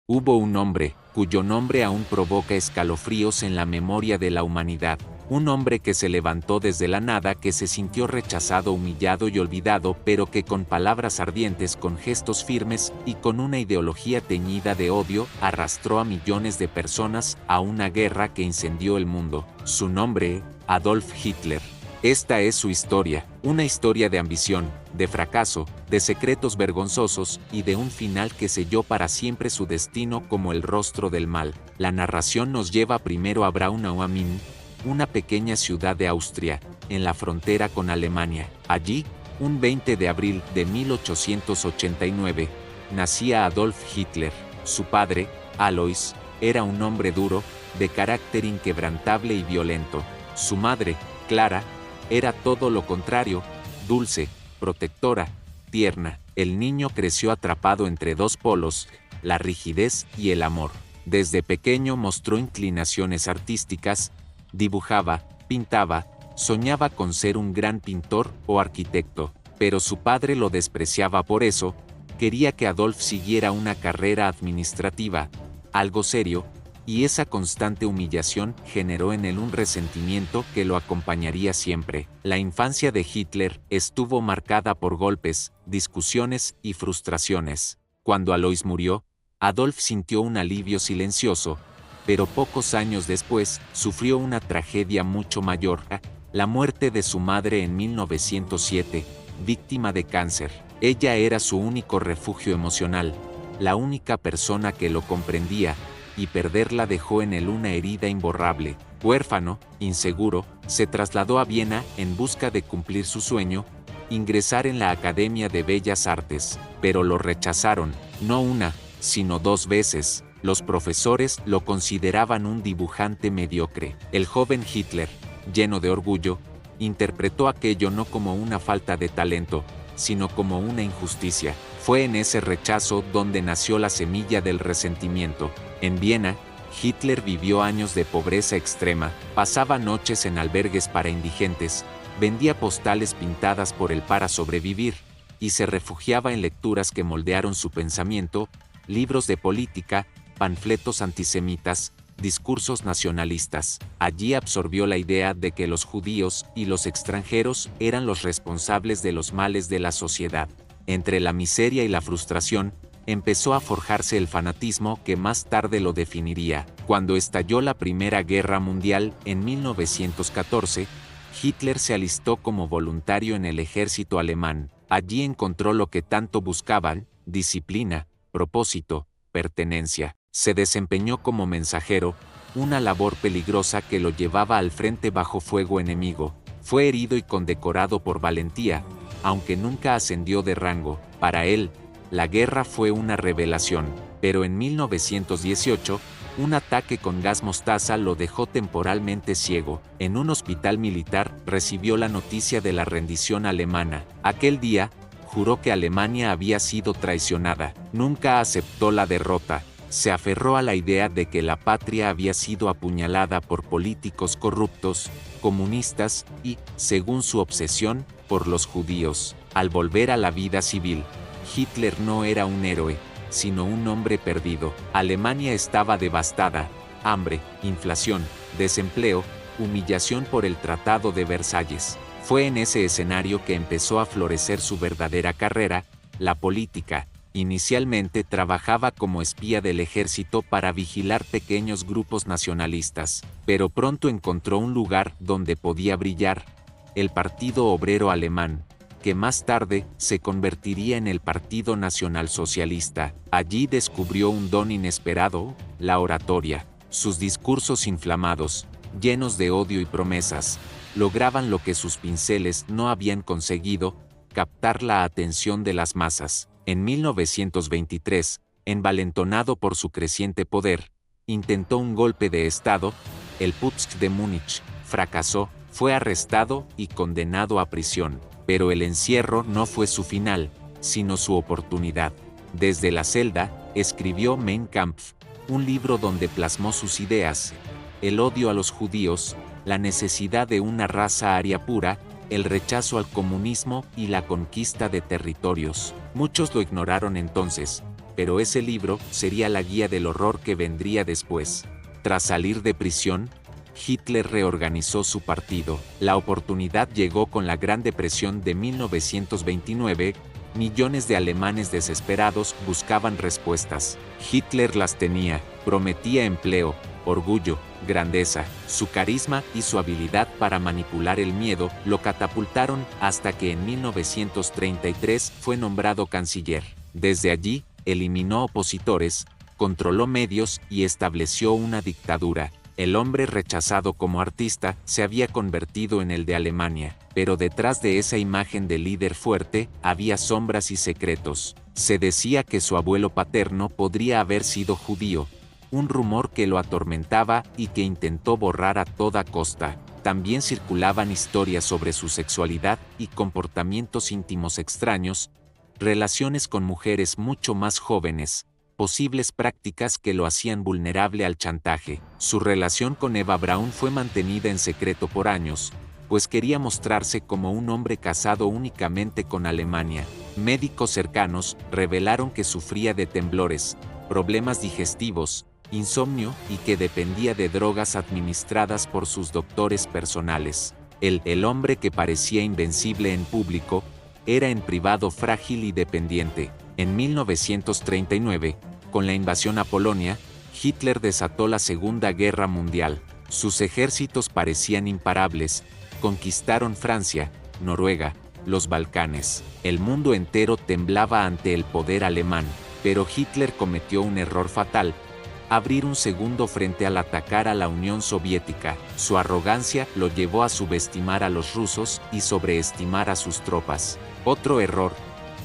Hubo un hombre, cuyo nombre aún provoca escalofríos en la memoria de la humanidad. Un hombre que se levantó desde la nada, que se sintió rechazado, humillado y olvidado, pero que con palabras ardientes, con gestos firmes y con una ideología teñida de odio, arrastró a millones de personas a una guerra que incendió el mundo. Su nombre, Adolf Hitler. Esta es su historia, una historia de ambición, de fracaso, de secretos vergonzosos y de un final que selló para siempre su destino como el rostro del mal. La narración nos lleva primero a Braunau am Inn, una pequeña ciudad de Austria, en la frontera con Alemania. Allí, un 20 de abril de 1889, nacía Adolf Hitler. Su padre, Alois, era un hombre duro, de carácter inquebrantable y violento. Su madre, Clara, era todo lo contrario, dulce, protectora, tierna. El niño creció atrapado entre dos polos, la rigidez y el amor. Desde pequeño mostró inclinaciones artísticas, dibujaba, pintaba, soñaba con ser un gran pintor o arquitecto, pero su padre lo despreciaba por eso. Quería que Adolf siguiera una carrera administrativa, algo serio, y esa constante humillación generó en él un resentimiento que lo acompañaría siempre. La infancia de Hitler estuvo marcada por golpes, discusiones y frustraciones. Cuando Alois murió, Adolf sintió un alivio silencioso, pero pocos años después sufrió una tragedia mucho mayor, la muerte de su madre en 1907, víctima de cáncer. Ella era su único refugio emocional, la única persona que lo comprendía, y perderla dejó en él una herida imborrable. Huérfano, inseguro, se trasladó a Viena en busca de cumplir su sueño, ingresar en la Academia de Bellas Artes, pero lo rechazaron, no una, sino dos veces. Los profesores lo consideraban un dibujante mediocre. El joven Hitler, lleno de orgullo, interpretó aquello no como una falta de talento, sino como una injusticia. Fue en ese rechazo donde nació la semilla del resentimiento. En Viena, Hitler vivió años de pobreza extrema, pasaba noches en albergues para indigentes, vendía postales pintadas por él para sobrevivir, y se refugiaba en lecturas que moldearon su pensamiento, libros de política, panfletos antisemitas, discursos nacionalistas. Allí absorbió la idea de que los judíos y los extranjeros eran los responsables de los males de la sociedad. Entre la miseria y la frustración, empezó a forjarse el fanatismo que más tarde lo definiría. Cuando estalló la Primera Guerra Mundial en 1914, Hitler se alistó como voluntario en el ejército alemán. Allí encontró lo que tanto buscaban: disciplina, propósito, pertenencia. Se desempeñó como mensajero, una labor peligrosa que lo llevaba al frente bajo fuego enemigo. Fue herido y condecorado por valentía, aunque nunca ascendió de rango. Para él, la guerra fue una revelación, pero en 1918, un ataque con gas mostaza lo dejó temporalmente ciego. En un hospital militar recibió la noticia de la rendición alemana. Aquel día, juró que Alemania había sido traicionada. Nunca aceptó la derrota. Se aferró a la idea de que la patria había sido apuñalada por políticos corruptos, comunistas y, según su obsesión, por los judíos. Al volver a la vida civil, Hitler no era un héroe, sino un hombre perdido. Alemania estaba devastada: hambre, inflación, desempleo, humillación por el Tratado de Versalles. Fue en ese escenario que empezó a florecer su verdadera carrera, la política. Inicialmente trabajaba como espía del ejército para vigilar pequeños grupos nacionalistas, pero pronto encontró un lugar donde podía brillar: el Partido Obrero Alemán, que más tarde se convertiría en el Partido Nacionalsocialista. Allí descubrió un don inesperado: la oratoria. Sus discursos inflamados, llenos de odio y promesas, lograban lo que sus pinceles no habían conseguido: captar la atención de las masas. En 1923, envalentonado por su creciente poder, intentó un golpe de Estado, el Putsch de Múnich. Fracasó, fue arrestado y condenado a prisión. Pero el encierro no fue su final, sino su oportunidad. Desde la celda, escribió Mein Kampf, un libro donde plasmó sus ideas: el odio a los judíos, la necesidad de una raza aria pura, el rechazo al comunismo y la conquista de territorios. Muchos lo ignoraron entonces, pero ese libro sería la guía del horror que vendría después. Tras salir de prisión, Hitler reorganizó su partido. La oportunidad llegó con la Gran Depresión de 1929. Millones de alemanes desesperados buscaban respuestas. Hitler las tenía, prometía empleo, orgullo, grandeza. Su carisma y su habilidad para manipular el miedo lo catapultaron hasta que en 1933 fue nombrado canciller. Desde allí, eliminó opositores, controló medios y estableció una dictadura. El hombre rechazado como artista se había convertido en el de Alemania, pero detrás de esa imagen de líder fuerte había sombras y secretos. Se decía que su abuelo paterno podría haber sido judío, un rumor que lo atormentaba y que intentó borrar a toda costa. También circulaban historias sobre su sexualidad y comportamientos íntimos extraños, relaciones con mujeres mucho más jóvenes, posibles prácticas que lo hacían vulnerable al chantaje. Su relación con Eva Braun fue mantenida en secreto por años, pues quería mostrarse como un hombre casado únicamente con Alemania. Médicos cercanos revelaron que sufría de temblores, problemas digestivos, insomnio y que dependía de drogas administradas por sus doctores personales. El hombre que parecía invencible en público, era en privado frágil y dependiente. En 1939, con la invasión a Polonia, Hitler desató la Segunda Guerra Mundial. Sus ejércitos parecían imparables, conquistaron Francia, Noruega, los Balcanes. El mundo entero temblaba ante el poder alemán, pero Hitler cometió un error fatal: abrir un segundo frente al atacar a la Unión Soviética. Su arrogancia lo llevó a subestimar a los rusos y sobreestimar a sus tropas. Otro error: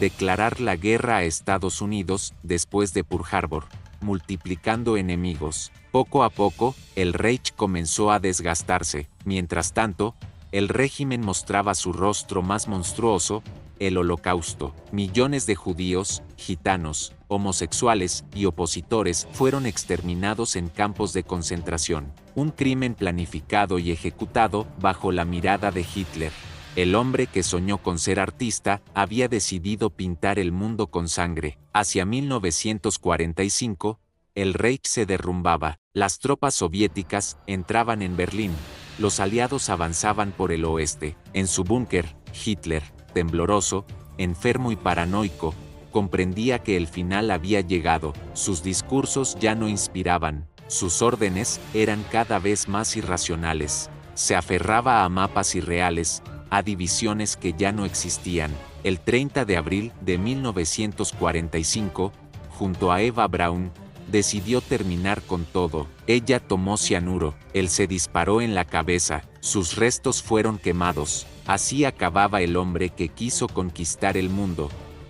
declarar la guerra a Estados Unidos después de Pearl Harbor, multiplicando enemigos. Poco a poco, el Reich comenzó a desgastarse. Mientras tanto, el régimen mostraba su rostro más monstruoso: el Holocausto. Millones de judíos, gitanos, homosexuales y opositores fueron exterminados en campos de concentración. Un crimen planificado y ejecutado bajo la mirada de Hitler. El hombre que soñó con ser artista había decidido pintar el mundo con sangre. Hacia 1945, el Reich se derrumbaba. Las tropas soviéticas entraban en Berlín. Los aliados avanzaban por el oeste. En su búnker, Hitler, tembloroso, enfermo y paranoico, comprendía que el final había llegado. Sus discursos ya no inspiraban. Sus órdenes eran cada vez más irracionales. Se aferraba a mapas irreales, a divisiones que ya no existían. El 30 de abril de 1945, junto a Eva Braun, decidió terminar con todo. Ella tomó cianuro, él se disparó en la cabeza, sus restos fueron quemados. Así acababa el hombre que quiso conquistar el mundo,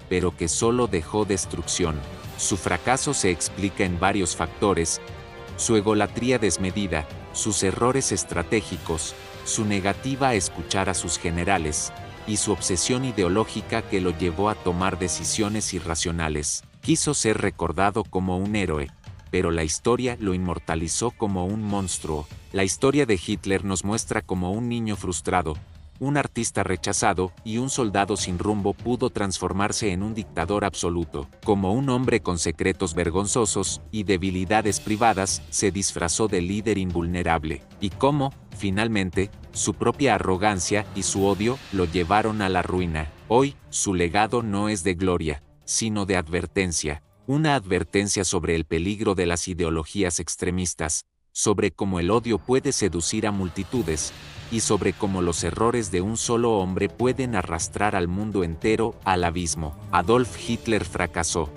pero que solo dejó destrucción. Su fracaso se explica en varios factores: su egolatría desmedida, sus errores estratégicos, su negativa a escuchar a sus generales, y su obsesión ideológica que lo llevó a tomar decisiones irracionales. Quiso ser recordado como un héroe, pero la historia lo inmortalizó como un monstruo. La historia de Hitler nos muestra cómo un niño frustrado, un artista rechazado y un soldado sin rumbo pudo transformarse en un dictador absoluto. Como un hombre con secretos vergonzosos y debilidades privadas se disfrazó de líder invulnerable. Y cómo, finalmente, su propia arrogancia y su odio lo llevaron a la ruina. Hoy, su legado no es de gloria, sino de advertencia. Una advertencia sobre el peligro de las ideologías extremistas, sobre cómo el odio puede seducir a multitudes, y sobre cómo los errores de un solo hombre pueden arrastrar al mundo entero al abismo. Adolf Hitler fracasó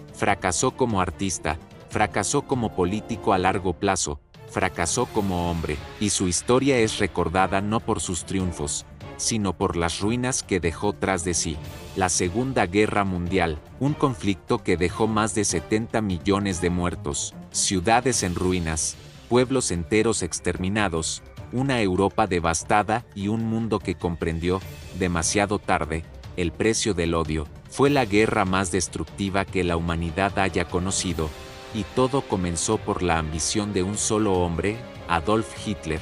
como artista, fracasó como político a largo plazo, fracasó como hombre, y su historia es recordada no por sus triunfos, sino por las ruinas que dejó tras de sí. La Segunda Guerra Mundial, un conflicto que dejó más de 70 millones de muertos, ciudades en ruinas, pueblos enteros exterminados, una Europa devastada y un mundo que comprendió, demasiado tarde, el precio del odio. Fue la guerra más destructiva que la humanidad haya conocido, y todo comenzó por la ambición de un solo hombre, Adolf Hitler.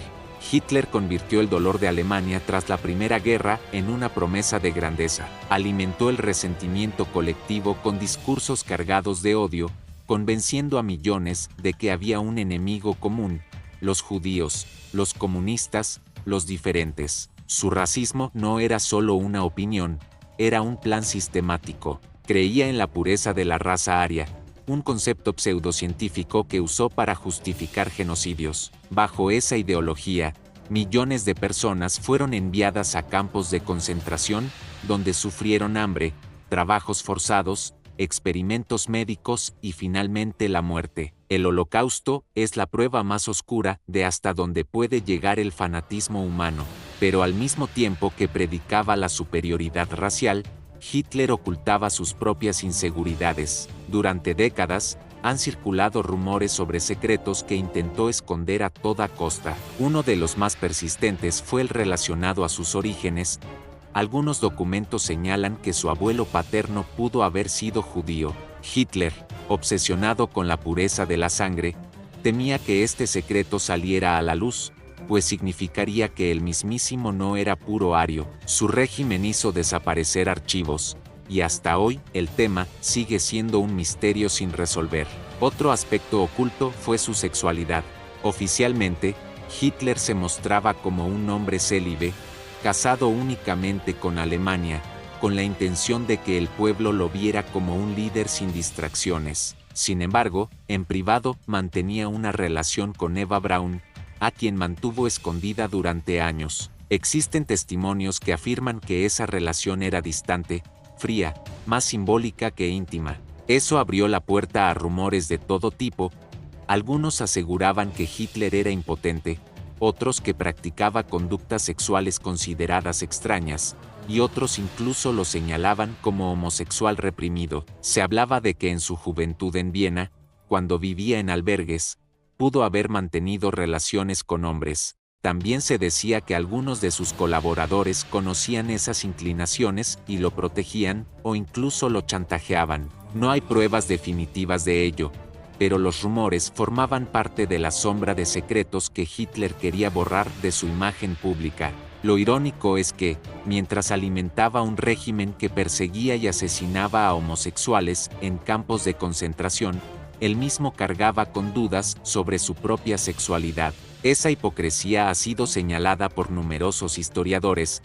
Hitler convirtió el dolor de Alemania tras la Primera Guerra en una promesa de grandeza. Alimentó el resentimiento colectivo con discursos cargados de odio, convenciendo a millones de que había un enemigo común: los judíos, los comunistas, los diferentes. Su racismo no era solo una opinión, era un plan sistemático. Creía en la pureza de la raza aria, un concepto pseudocientífico que usó para justificar genocidios. Bajo esa ideología, millones de personas fueron enviadas a campos de concentración, donde sufrieron hambre, trabajos forzados, experimentos médicos y finalmente la muerte. El Holocausto es la prueba más oscura de hasta dónde puede llegar el fanatismo humano. Pero al mismo tiempo que predicaba la superioridad racial, Hitler ocultaba sus propias inseguridades. Durante décadas, han circulado rumores sobre secretos que intentó esconder a toda costa. Uno de los más persistentes fue el relacionado a sus orígenes. Algunos documentos señalan que su abuelo paterno pudo haber sido judío. Hitler, obsesionado con la pureza de la sangre, temía que este secreto saliera a la luz, pues significaría que el mismísimo no era puro ario. Su régimen hizo desaparecer archivos, y hasta hoy el tema sigue siendo un misterio sin resolver. Otro aspecto oculto fue su sexualidad. Oficialmente, Hitler se mostraba como un hombre célibe, casado únicamente con Alemania, con la intención de que el pueblo lo viera como un líder sin distracciones. Sin embargo, en privado mantenía una relación con Eva Braun, a quien mantuvo escondida durante años. Existen testimonios que afirman que esa relación era distante, fría, más simbólica que íntima. Eso abrió la puerta a rumores de todo tipo. Algunos aseguraban que Hitler era impotente, otros que practicaba conductas sexuales consideradas extrañas, y otros incluso lo señalaban como homosexual reprimido. Se hablaba de que en su juventud en Viena, cuando vivía en albergues, pudo haber mantenido relaciones con hombres. También se decía que algunos de sus colaboradores conocían esas inclinaciones y lo protegían, o incluso lo chantajeaban. No hay pruebas definitivas de ello, pero los rumores formaban parte de la sombra de secretos que Hitler quería borrar de su imagen pública. Lo irónico es que, mientras alimentaba un régimen que perseguía y asesinaba a homosexuales en campos de concentración, él mismo cargaba con dudas sobre su propia sexualidad. Esa hipocresía ha sido señalada por numerosos historiadores.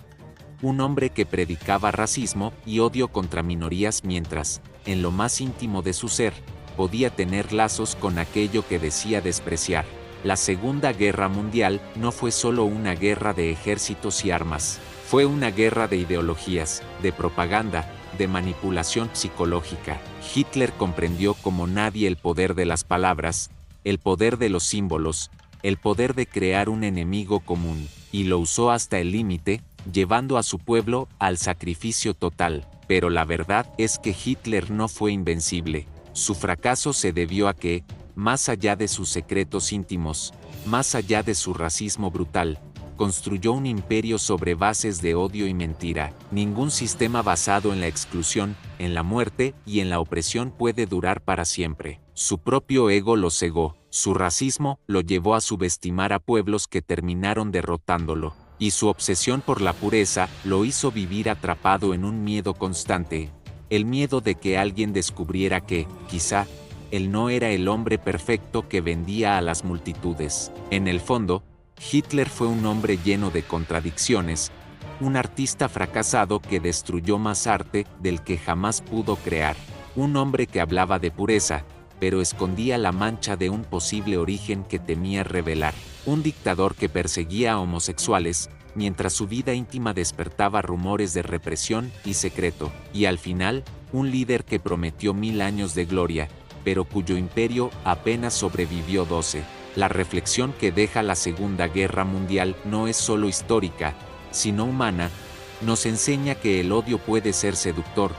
Un hombre que predicaba racismo y odio contra minorías mientras, en lo más íntimo de su ser, podía tener lazos con aquello que decía despreciar. La Segunda Guerra Mundial no fue solo una guerra de ejércitos y armas. Fue una guerra de ideologías, de propaganda, de manipulación psicológica. Hitler comprendió como nadie el poder de las palabras, el poder de los símbolos, el poder de crear un enemigo común, y lo usó hasta el límite, llevando a su pueblo al sacrificio total. Pero la verdad es que Hitler no fue invencible. Su fracaso se debió a que, más allá de sus secretos íntimos, más allá de su racismo brutal, construyó un imperio sobre bases de odio y mentira. Ningún sistema basado en la exclusión, en la muerte y en la opresión puede durar para siempre. Su propio ego lo cegó, su racismo lo llevó a subestimar a pueblos que terminaron derrotándolo, y su obsesión por la pureza lo hizo vivir atrapado en un miedo constante, el miedo de que alguien descubriera que, quizá, él no era el hombre perfecto que vendía a las multitudes. En el fondo, Hitler fue un hombre lleno de contradicciones, un artista fracasado que destruyó más arte del que jamás pudo crear, un hombre que hablaba de pureza, pero escondía la mancha de un posible origen que temía revelar, un dictador que perseguía a homosexuales, mientras su vida íntima despertaba rumores de represión y secreto, y al final, un líder que prometió 1000 años de gloria, pero cuyo imperio apenas sobrevivió 12. La reflexión que deja la Segunda Guerra Mundial no es solo histórica, sino humana. Nos enseña que el odio puede ser seductor,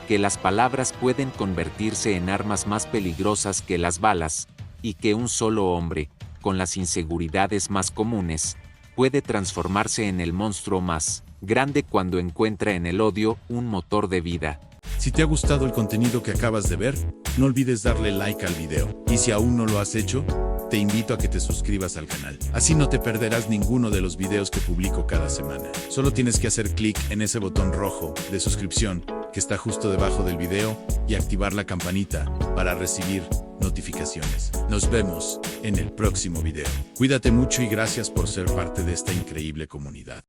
que las palabras pueden convertirse en armas más peligrosas que las balas, y que un solo hombre, con las inseguridades más comunes, puede transformarse en el monstruo más grande cuando encuentra en el odio un motor de vida. Si te ha gustado el contenido que acabas de ver, no olvides darle like al video. Y si aún no lo has hecho, te invito a que te suscribas al canal. Así no te perderás ninguno de los videos que publico cada semana. Solo tienes que hacer clic en ese botón rojo de suscripción que está justo debajo del video, y activar la campanita para recibir notificaciones. Nos vemos en el próximo video. Cuídate mucho y gracias por ser parte de esta increíble comunidad.